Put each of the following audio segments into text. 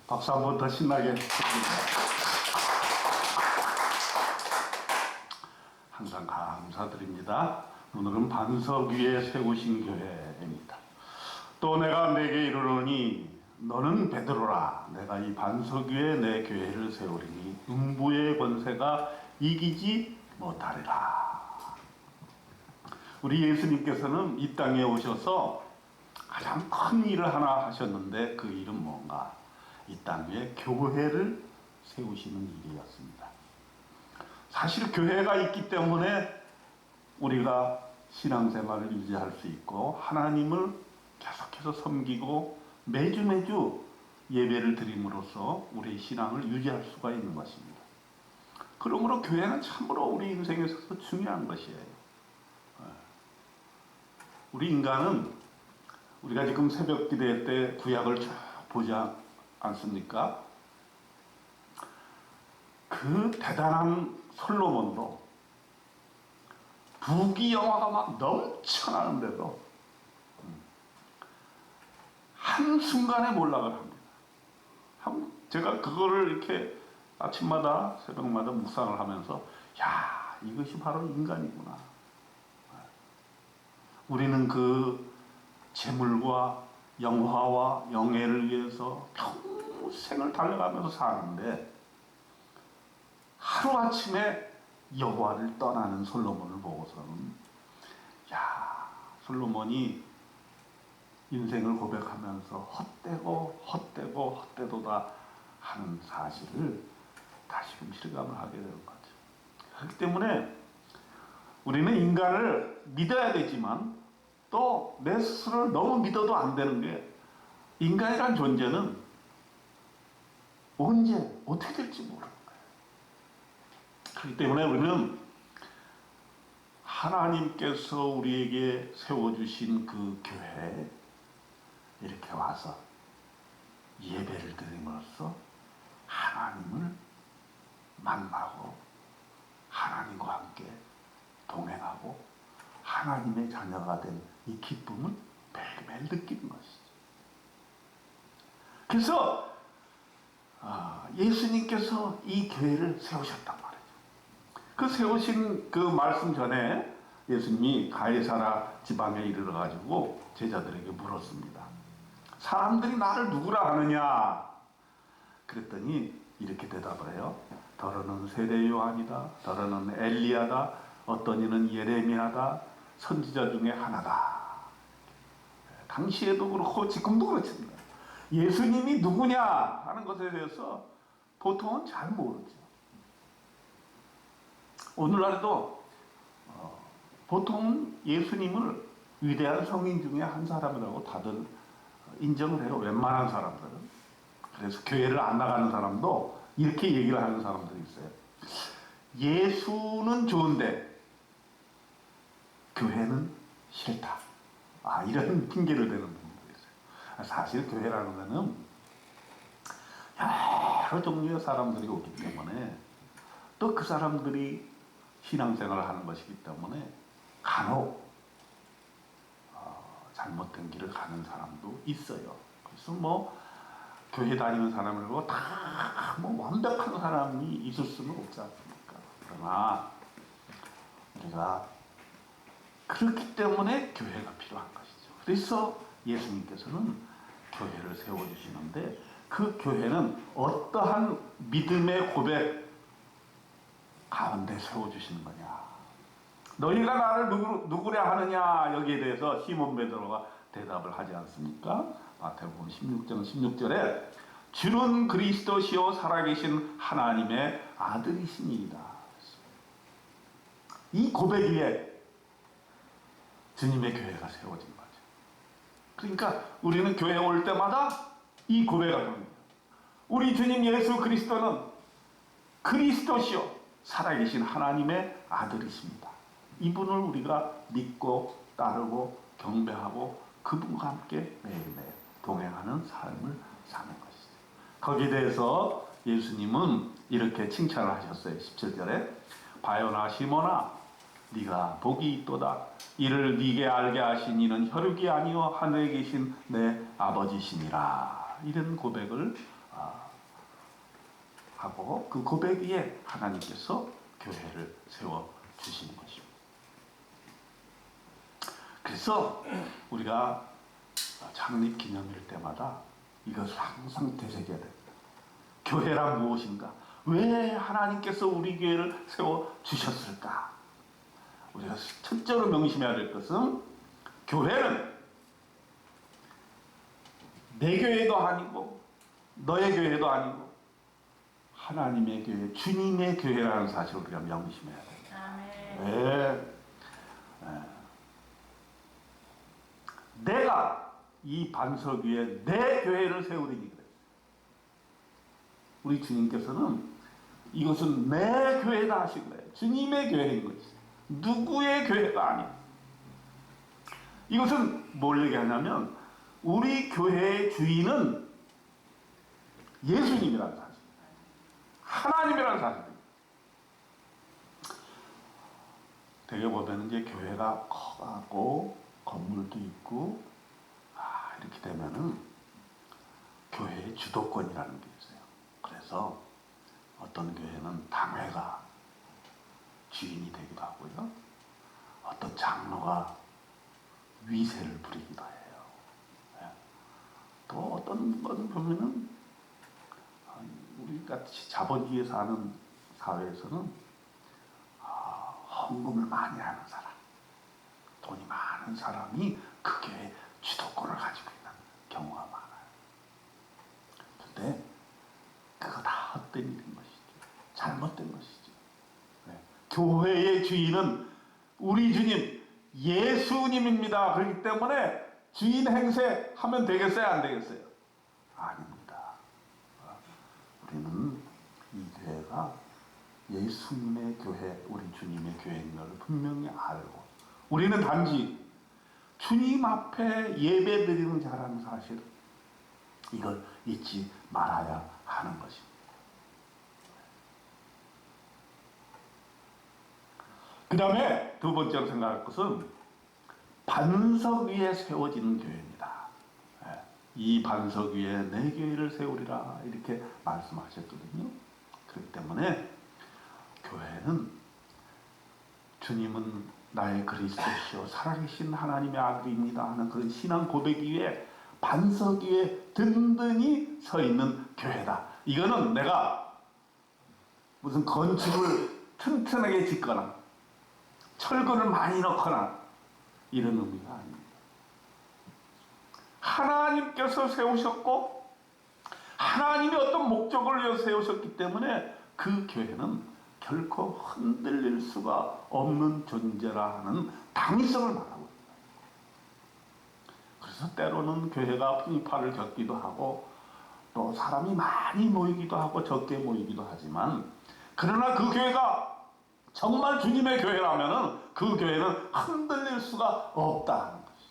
박수 한 번 더 신나게 해주십니다. 항상 감사드립니다. 오늘은 반석 위에 세우신 교회입니다. 또 내가 내게 이르노니 너는 베드로라. 내가 이 반석 위에 내 교회를 세우리니 음부의 권세가 이기지 못하리라. 우리 예수님께서는 이 땅에 오셔서 가장 큰 일을 하나 하셨는데 그 일은 뭔가? 이 땅 위에 교회를 세우시는 일이었습니다. 사실 교회가 있기 때문에 우리가 신앙생활을 유지할 수 있고 하나님을 계속해서 섬기고 매주 예배를 드림으로써 우리의 신앙을 유지할 수가 있는 것입니다. 그러므로 교회는 참으로 우리 인생에 있어서 중요한 것이에요. 우리 인간은 우리가 지금 새벽 기도회 때 구약을 쭉 보지 않습니까? 그 대단한 솔로몬도 부귀영화가 막 넘쳐나는데도 한순간에 몰락을 합니다. 제가 그거를 이렇게 아침마다 새벽마다 묵상을 하면서 야, 이것이 바로 인간이구나. 우리는 그 재물과 영화와 영예를 위해서 평생을 달려가면서 사는데 하루아침에 여호와를 떠나는 솔로몬을 보고서는 야, 솔로몬이 인생을 고백하면서 헛되도다 하는 사실을 다시금 실감을 하게 되는 거죠. 그렇기 때문에 우리는 인간을 믿어야 되지만 또 내 스스로를 너무 믿어도 안 되는 게 인간이란 존재는 언제 어떻게 될지 모르는 거예요. 그렇기 때문에 우리는 하나님께서 우리에게 세워주신 그 교회에 이렇게 와서 예배를 드림으로써 하나님을 만나고 하나님과 함께 동행하고 하나님의 자녀가 된 이 기쁨을 매일매일 느끼는 것이죠. 그래서 예수님께서 이 교회를 세우셨단 말이죠. 그 세우신 그 말씀 전에 예수님이 가이사라 지방에 이르러가지고 제자들에게 물었습니다. 사람들이 나를 누구라 하느냐? 그랬더니 이렇게 대답을 해요. 더러는 세례 요한이다. 더러는 엘리야다. 어떤 이는 예레미야다. 선지자 중에 하나다. 당시에도 그렇고 지금도 그렇습니다. 예수님이 누구냐 하는 것에 대해서 보통은 잘 모르죠. 오늘날에도 보통 예수님을 위대한 성인 중에 한 사람이라고 다들 인정을 해요. 웬만한 사람들은. 그래서 교회를 안 나가는 사람도 이렇게 얘기를 하는 사람들이 있어요. 예수는 좋은데 교회는 싫다. 이런 핑계를 대는 분들이 있어요. 사실 교회라는 것은 여러 종류의 사람들이 오기 때문에 또 그 사람들이 신앙생활을 하는 것이기 때문에 간혹 잘못된 길을 가는 사람도 있어요. 그래서 교회 다니는 사람이라고 다 완벽한 사람이 있을 수는 없지 않습니까? 그러나 우리가 그렇기 때문에 교회가 필요한 것이죠. 그래서 예수님께서는 교회를 세워주시는데 그 교회는 어떠한 믿음의 고백 가운데 세워주시는 거냐? 너희가 나를 누구랴 하느냐? 여기에 대해서 시몬 베드로가 대답을 하지 않습니까? 마태복음 16장 16절에 주는 그리스도시요 살아계신 하나님의 아들이시니이다. 이 고백 위에 주님의 교회가 세워진 거죠. 그러니까 우리는 교회에 올 때마다 이 고백을 합니다. 우리 주님 예수 그리스도는 그리스도시요 살아계신 하나님의 아들이십니다. 이분을 우리가 믿고 따르고 경배하고 그분과 함께 매일매일 동행하는 삶을 사는 것이죠. 거기에 대해서 예수님은 이렇게 칭찬을 하셨어요. 17절에 바요나 시몬아 네가 복이 있도다. 이를 네게 알게 하신 이는 혈육이 아니요 하늘에 계신 내 아버지시니라. 이런 고백을 하고 그 고백 위에 하나님께서 교회를 세워 주시는 것입니다. 그래서 우리가 창립 기념일 때마다 이것을 항상 되새겨야 됩니다. 교회란 무엇인가? 왜 하나님께서 우리 교회를 세워 주셨을까? 우리가 첫째로 명심해야 될 것은 교회는 내 교회도 아니고 너의 교회도 아니고 하나님의 교회, 주님의 교회라는 사실을 우리가 명심해야 됩니다. 네. 내가 이 반석 위에 내 교회를 세우리니 그래. 우리 주님께서는 이것은 내 교회다 하신 거예요. 주님의 교회인 것이죠. 누구의 교회가 아니에요. 이것은 뭘 얘기하냐면 우리 교회의 주인은 예수님이라는 사실, 하나님이라는 사실입니다. 되게 보면 이제 교회가 커가고 건물도 있고 이렇게 되면은 교회의 주도권이라는 게 있어요. 그래서 어떤 교회는 당회가 주인이 되기도 하고요. 어떤 장로가 위세를 부리기도 해요. 또 어떤 건 보면은 우리 같이 자본주의에 사는 사회에서는 헌금을 많이 하는 사람, 돈이 많은 사람이 그 교회의 주도권을 가지고 있는 경우가 많아요. 근데 그거 다 헛된 일인 것이죠. 잘못된 것이죠. 교회의 주인은 우리 주님 예수님입니다. 그렇기 때문에 주인 행세하면 되겠어요? 안 되겠어요? 아닙니다. 우리는 이 교회가 예수님의 교회, 우리 주님의 교회인 걸 분명히 알고 우리는 단지 주님 앞에 예배 드리는 자라는 사실, 이걸 잊지 말아야 하는 것입니다. 그 다음에 두 번째로 생각할 것은 반석 위에 세워지는 교회입니다. 이 반석 위에 내 교회를 세우리라 이렇게 말씀하셨거든요. 그렇기 때문에 교회는 주님은 나의 그리스도시요 살아계신 하나님의 아들입니다 하는 그런 신앙 고백 위에 반석 위에 든든히 서 있는 교회다. 이거는 내가 무슨 건축을 튼튼하게 짓거나 철근을 많이 넣거나 이런 의미가 아닙니다. 하나님께서 세우셨고 하나님이 어떤 목적을 위해 세우셨기 때문에 그 교회는 결코 흔들릴 수가 없는 존재라 하는 당위성을 말하고 있습니다. 그래서 때로는 교회가 풍파를 겪기도 하고 또 사람이 많이 모이기도 하고 적게 모이기도 하지만 그러나 그 교회가 정말 주님의 교회라면 그 교회는 흔들릴 수가 없다 하는 것이죠.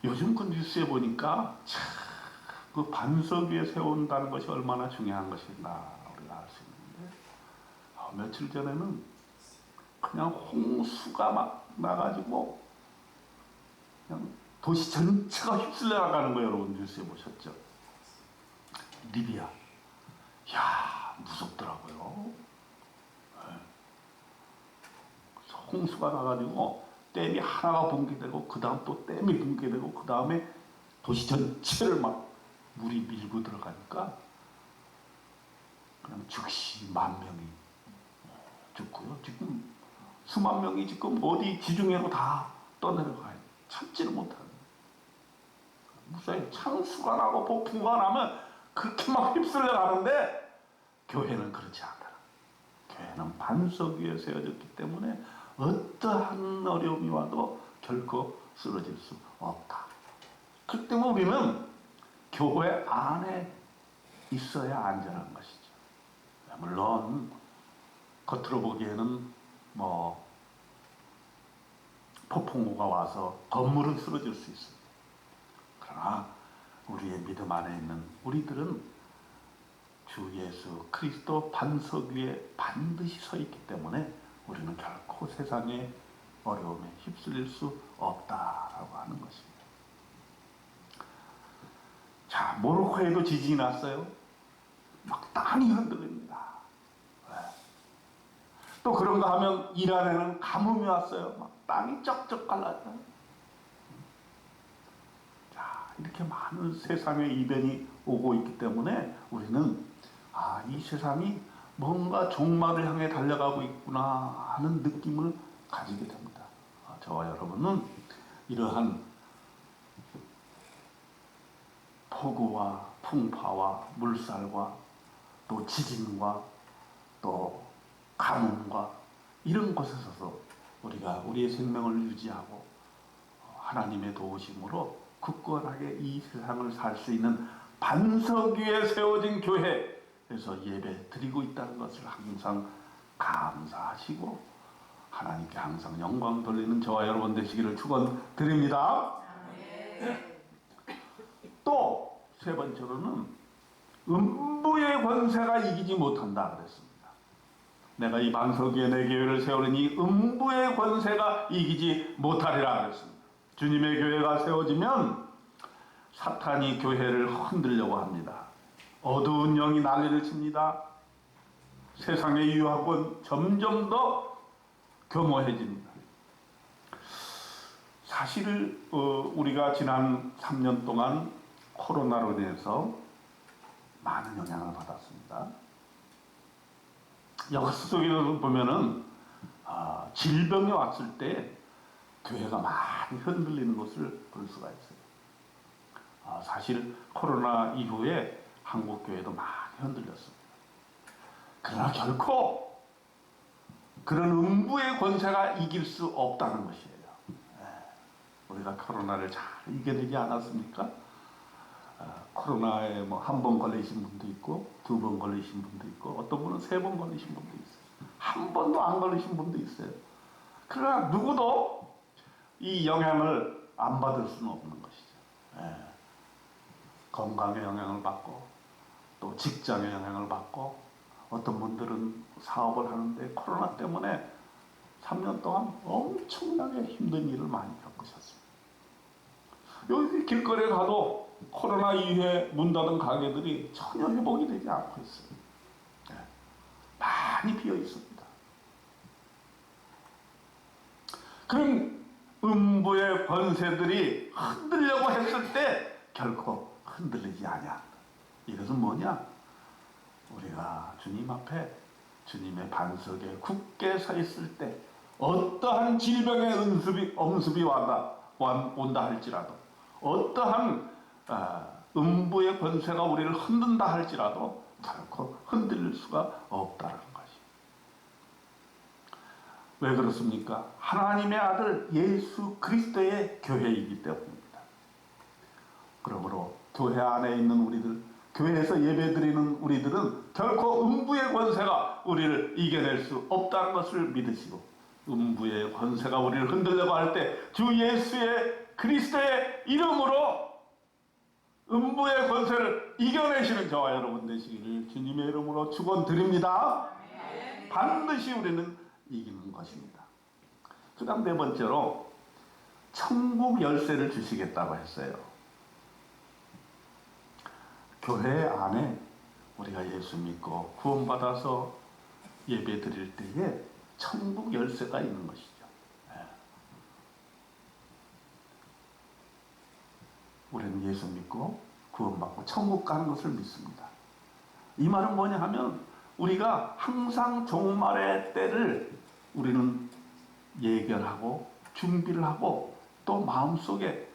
요즘 그 뉴스에 보니까 참 그 반석 위에 세운다는 것이 얼마나 중요한 것인가 우리가 알 수 있는데 며칠 전에는 그냥 홍수가 막 나가지고 그냥 도시 전체가 휩쓸려 나가는 거 여러분 뉴스에 보셨죠? 리비아. 이야 무섭더라고요. 홍수가 나가지고 댐이 하나가 붕괴되고 그 다음 또 댐이 붕괴되고 그 다음에 도시 전체를 막 물이 밀고 들어가니까 그냥 즉시 10,000명이 죽고요. 지금 수만 명이 지금 어디 지중해로 다 떠내려가요. 참지를 못하는. 무사히 창수가 나고 폭풍가 나면 그렇게 막 휩쓸려 가는데 교회는 그렇지 않다. 교회는 반석 위에 세워졌기 때문에 어떠한 어려움이 와도 결코 쓰러질 수 없다. 그렇기 때문에 우리는 교회 안에 있어야 안전한 것이죠. 물론 겉으로 보기에는 뭐 폭풍우가 와서 건물은 쓰러질 수 있습니다. 그러나 우리의 믿음 안에 있는 우리들은 주 예수 그리스도 반석 위에 반드시 서 있기 때문에 우리는 결코 세상의 어려움에 휩쓸릴 수 없다라고 하는 것입니다. 자, 자, 모로코에도 지진이 났어요. 막 땅이 흔들립니다. 네. 또 그런가 하면 이란에는 가뭄이 왔어요. 막 땅이 쩍쩍 갈라져요. 자, 이렇게 많은 세상의 이변이 오고 있기 때문에 우리는 이 세상이 뭔가 종말을 향해 달려가고 있구나 하는 느낌을 가지게 됩니다. 저와 여러분은 이러한 폭우와 풍파와 물살과 또 지진과 또 가뭄과 이런 곳에서도 우리가 우리의 생명을 유지하고 하나님의 도우심으로 굳건하게 이 세상을 살 수 있는 반석 위에 세워진 교회에서 예배 드리고 있다는 것을 항상 감사하시고 하나님께 항상 영광 돌리는 저와 여러분 되시기를 축원드립니다. 또 세 번째로는 음부의 권세가 이기지 못한다 그랬습니다. 내가 이 반석 위에 내 교회를 세우니 음부의 권세가 이기지 못하리라 그랬습니다. 주님의 교회가 세워지면 사탄이 교회를 흔들려고 합니다. 어두운 영이 난리를 칩니다. 세상의 유학은 점점 더 교모해집니다. 사실 우리가 지난 3년 동안 코로나로 인해서 많은 영향을 받았습니다. 역사 속에서 보면은 질병이 왔을 때 교회가 많이 흔들리는 것을 볼 수가 있어요. 사실 코로나 이후에 한국 교회도 많이 흔들렸습니다. 그러나 결코 그런 음부의 권세가 이길 수 없다는 것이에요. 우리가 코로나를 잘 이겨내지 않았습니까? 코로나에 뭐 한 번 걸리신 분도 있고 2번 걸리신 분도 있고 어떤 분은 3번 걸리신 분도 있어요. 한 번도 안 걸리신 분도 있어요. 그러나 누구도 이 영향을 안 받을 수는 없는 것이죠. 건강에 영향을 받고 또 직장에 영향을 받고 어떤 분들은 사업을 하는데 코로나 때문에 3년 동안 엄청나게 힘든 일을 많이 겪으셨습니다. 여기 길거리에 가도 코로나 이후에 문 닫은 가게들이 전혀 회복이 되지 않고 있어요. 많이 비어 있습니다. 그럼 음부의 권세들이 흔들려고 했을 때 결코 흔들리지 아니한다. 이것은 뭐냐? 우리가 주님 앞에 주님의 반석에 굳게 서 있을 때 어떠한 질병의 엄습이 온다 할지라도 어떠한 음부의 권세가 우리를 흔든다 할지라도 결코 흔들릴 수가 없다는 것이. 왜 그렇습니까? 하나님의 아들 예수 그리스도의 교회이기 때문입니다. 그러므로 교회 안에 있는 우리들, 교회에서 예배드리는 우리들은 결코 음부의 권세가 우리를 이겨낼 수 없다는 것을 믿으시고 음부의 권세가 우리를 흔들려고 할 때 주 예수의 그리스도의 이름으로 음부의 권세를 이겨내시는 저와 여러분 되시기를 주님의 이름으로 축원드립니다. 반드시 우리는 이기는 것입니다. 그 다음 네 번째로 천국 열쇠를 주시겠다고 했어요. 교회 안에 우리가 예수 믿고 구원받아서 예배 드릴 때에 천국 열쇠가 있는 것이죠. 우리는 예수 믿고 구원받고 천국 가는 것을 믿습니다. 이 말은 뭐냐 하면 우리가 항상 종말의 때를 우리는 예견하고 준비를 하고 또 마음속에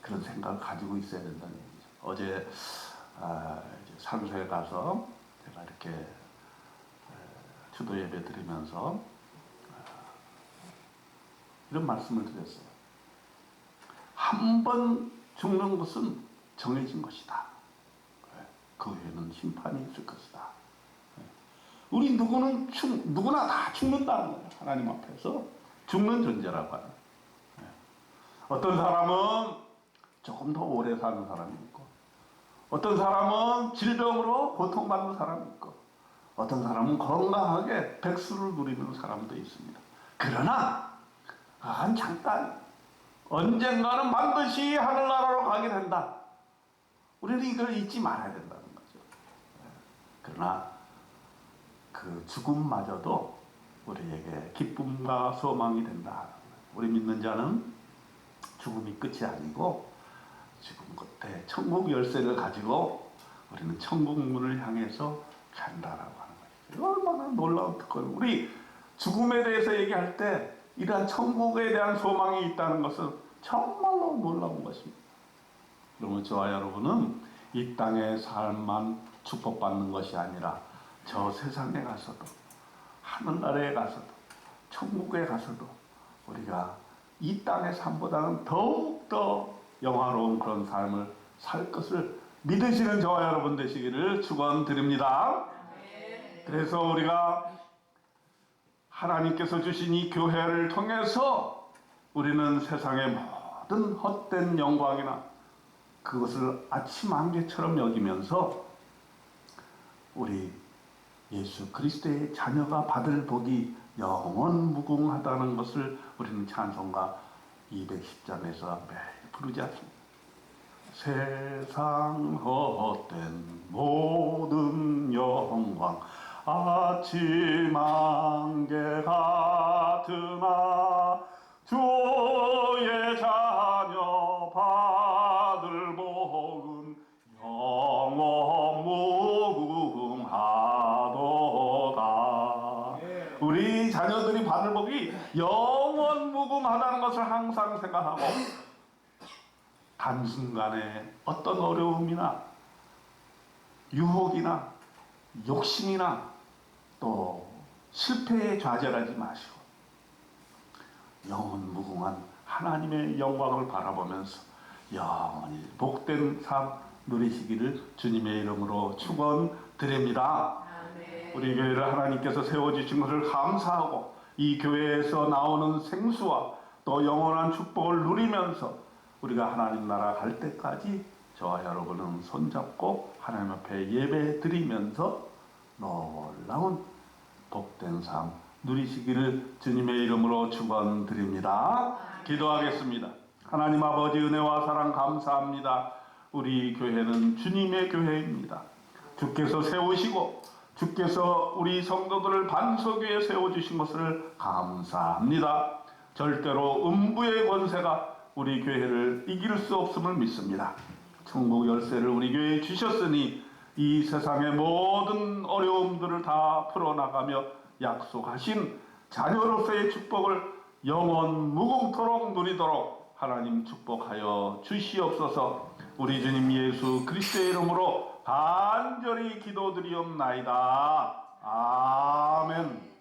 그런 생각을 가지고 있어야 된다는 얘기죠. 어제 산소에 가서 제가 이렇게 주도 예배 드리면서 이런 말씀을 드렸어요. 한 번 죽는 것은 정해진 것이다. 그 후에는 심판이 있을 것이다. 우리 누구나 다 죽는다는 거예요. 하나님 앞에서 죽는 존재라고 하는. 어떤 사람은 조금 더 오래 사는 사람이 있고 어떤 사람은 질병으로 고통받는 사람이 있고 어떤 사람은 건강하게 백수를 누리는 사람도 있습니다. 그러나 잠깐 언젠가는 반드시 하늘나라로 가게 된다. 우리는 이걸 잊지 말아야 된다는 거죠. 그러나 그 죽음마저도 우리에게 기쁨과 소망이 된다. 우리 믿는 자는 죽음이 끝이 아니고 죽음 끝에 천국 열쇠를 가지고 우리는 천국 문을 향해서 간다라고 하는 것이죠. 얼마나 놀라운 특권. 우리 죽음에 대해서 얘기할 때 이러한 천국에 대한 소망이 있다는 것은 정말로 놀라운 것입니다. 그러면 저와 여러분은 이 땅의 삶만 축복받는 것이 아니라 저 세상에 가서도 하늘나라에 가서도 천국에 가서도 우리가 이 땅의 삶보다는 더욱더 영화로운 그런 삶을 살 것을 믿으시는 저와 여러분 되시기를 축원드립니다. 그래서 우리가 하나님께서 주신 이 교회를 통해서 우리는 세상의 모든 헛된 영광이나 그것을 아침 안개처럼 여기면서 우리 예수 그리스도의 자녀가 받을 복이 영원 무궁하다는 것을 우리는 찬송가 210장에서 매일 부르지 않습니다. 세상 헛된 모든 영광 아침 안개 같으나 주의 자녀 받을 복은 영원 무궁하도다. 우리 자녀들이 받을 복이 영원 무궁하다는 것을 항상 생각하고 단순간에 어떤 어려움이나 유혹이나 욕심이나 또 실패에 좌절하지 마시고 영원 무궁한 하나님의 영광을 바라보면서 영원히 복된 삶 누리시기를 주님의 이름으로 축원드립니다. 우리 교회를 하나님께서 세워주신 것을 감사하고 이 교회에서 나오는 생수와 또 영원한 축복을 누리면서 우리가 하나님 나라 갈 때까지 저와 여러분은 손잡고 하나님 앞에 예배 드리면서 놀라운 복된 삶 누리시기를 주님의 이름으로 축원드립니다. 기도하겠습니다. 하나님 아버지 은혜와 사랑 감사합니다. 우리 교회는 주님의 교회입니다. 주께서 세우시고 주께서 우리 성도들을 반석 위에 세워주신 것을 감사합니다. 절대로 음부의 권세가 우리 교회를 이길 수 없음을 믿습니다. 천국 열쇠를 우리 교회에 주셨으니 이 세상의 모든 어려움들을 다 풀어나가며 약속하신 자녀로서의 축복을 영원 무궁토록 누리도록 하나님 축복하여 주시옵소서. 우리 주님 예수 그리스도의 이름으로 간절히 기도드리옵나이다. 아멘.